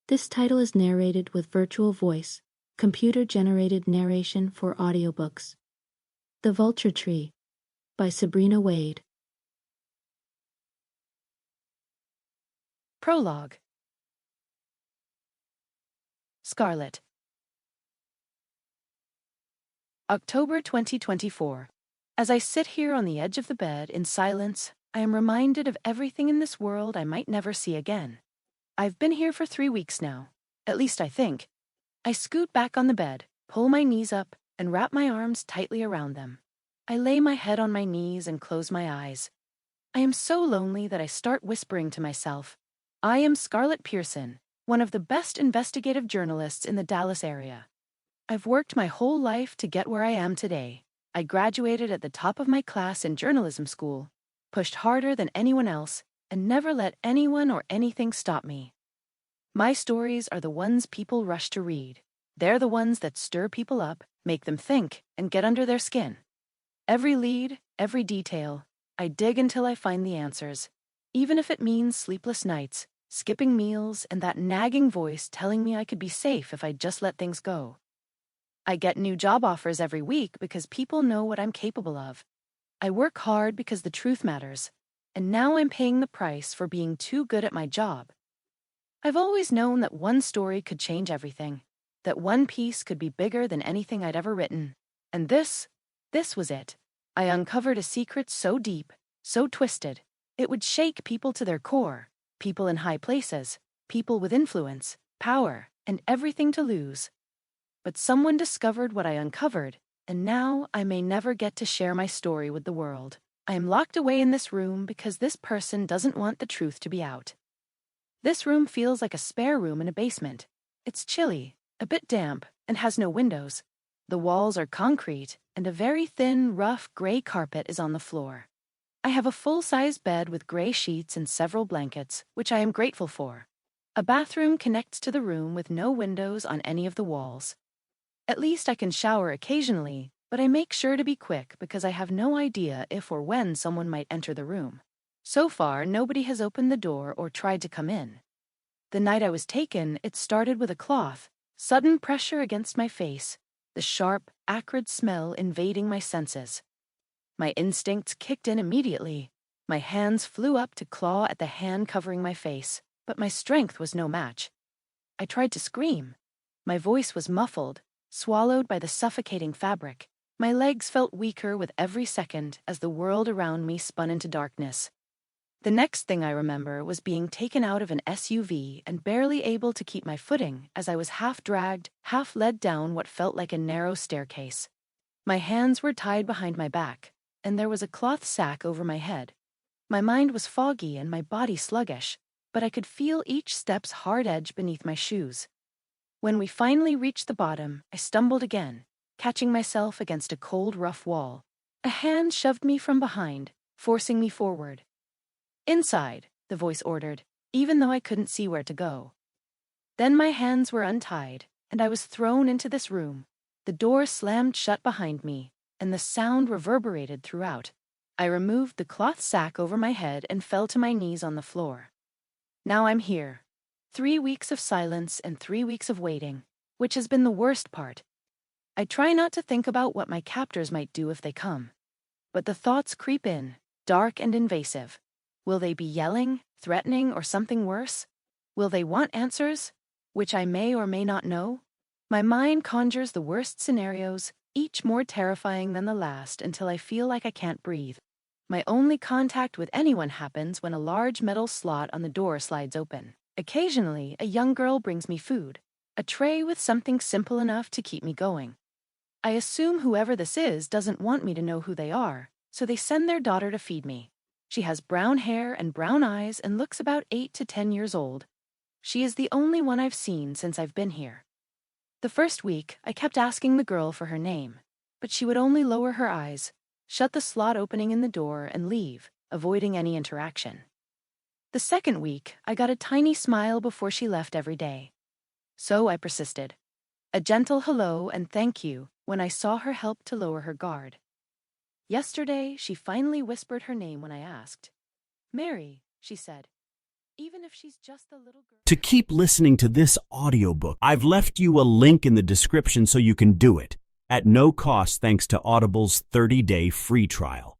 This title is narrated with virtual voice, computer-generated narration for audiobooks. The Vulture Tree by Sabrina Wade. Prologue. Scarlet. October 2024. As I sit here on the edge of the bed in silence, I am reminded of everything in this world I might never see again. I've been here for 3 weeks now, at least I think. I scoot back on the bed, pull my knees up, and wrap my arms tightly around them. I lay my head on my knees and close my eyes. I am so lonely that I start whispering to myself. I am Scarlett Pearson, one of the best investigative journalists in the Dallas area. I've worked my whole life to get where I am today. I graduated at the top of my class in journalism school, pushed harder than anyone else, and never let anyone or anything stop me. My stories are the ones people rush to read. They're the ones that stir people up, make them think, and get under their skin. Every lead, every detail, I dig until I find the answers, even if it means sleepless nights, skipping meals, and that nagging voice telling me I could be safe if I just let things go. I get new job offers every week because people know what I'm capable of. I work hard because the truth matters, and now I'm paying the price for being too good at my job. I've always known that one story could change everything, that one piece could be bigger than anything I'd ever written. And this was it. I uncovered a secret so deep, so twisted, it would shake people to their core, people in high places, people with influence, power, and everything to lose. But someone discovered what I uncovered, and now I may never get to share my story with the world. I am locked away in this room because this person doesn't want the truth to be out. This room feels like a spare room in a basement. It's chilly, a bit damp, and has no windows. The walls are concrete, and a very thin, rough gray carpet is on the floor. I have a full-size bed with gray sheets and several blankets, which I am grateful for. A bathroom connects to the room with no windows on any of the walls. At least I can shower occasionally, but I make sure to be quick because I have no idea if or when someone might enter the room. So far, nobody has opened the door or tried to come in. The night I was taken, it started with a cloth, sudden pressure against my face, the sharp, acrid smell invading my senses. My instincts kicked in immediately. My hands flew up to claw at the hand covering my face, but my strength was no match. I tried to scream. My voice was muffled, swallowed by the suffocating fabric. My legs felt weaker with every second as the world around me spun into darkness. The next thing I remember was being taken out of an SUV and barely able to keep my footing as I was half dragged, half led down what felt like a narrow staircase. My hands were tied behind my back, and there was a cloth sack over my head. My mind was foggy and my body sluggish, but I could feel each step's hard edge beneath my shoes. When we finally reached the bottom, I stumbled again, catching myself against a cold, rough wall. A hand shoved me from behind, forcing me forward. "Inside," the voice ordered, even though I couldn't see where to go. Then my hands were untied, and I was thrown into this room. The door slammed shut behind me, and the sound reverberated throughout. I removed the cloth sack over my head and fell to my knees on the floor. Now I'm here. 3 weeks of silence and 3 weeks of waiting, which has been the worst part. I try not to think about what my captors might do if they come. But the thoughts creep in, dark and invasive. Will they be yelling, threatening, or something worse? Will they want answers, which I may or may not know? My mind conjures the worst scenarios, each more terrifying than the last, until I feel like I can't breathe. My only contact with anyone happens when a large metal slot on the door slides open. Occasionally, a young girl brings me food, a tray with something simple enough to keep me going. I assume whoever this is doesn't want me to know who they are, so they send their daughter to feed me. She has brown hair and brown eyes and looks about 8 to 10 years old. She is the only one I've seen since I've been here. The first week, I kept asking the girl for her name, but she would only lower her eyes, shut the slot opening in the door, and leave, avoiding any interaction. The second week, I got a tiny smile before she left every day. So I persisted. A gentle hello and thank you when I saw her help to lower her guard. Yesterday, she finally whispered her name when I asked. "Mary," she said. even if she's just a little girl. To keep listening to this audiobook, I've left you a link in the description so you can do it at no cost thanks to Audible's 30-day free trial.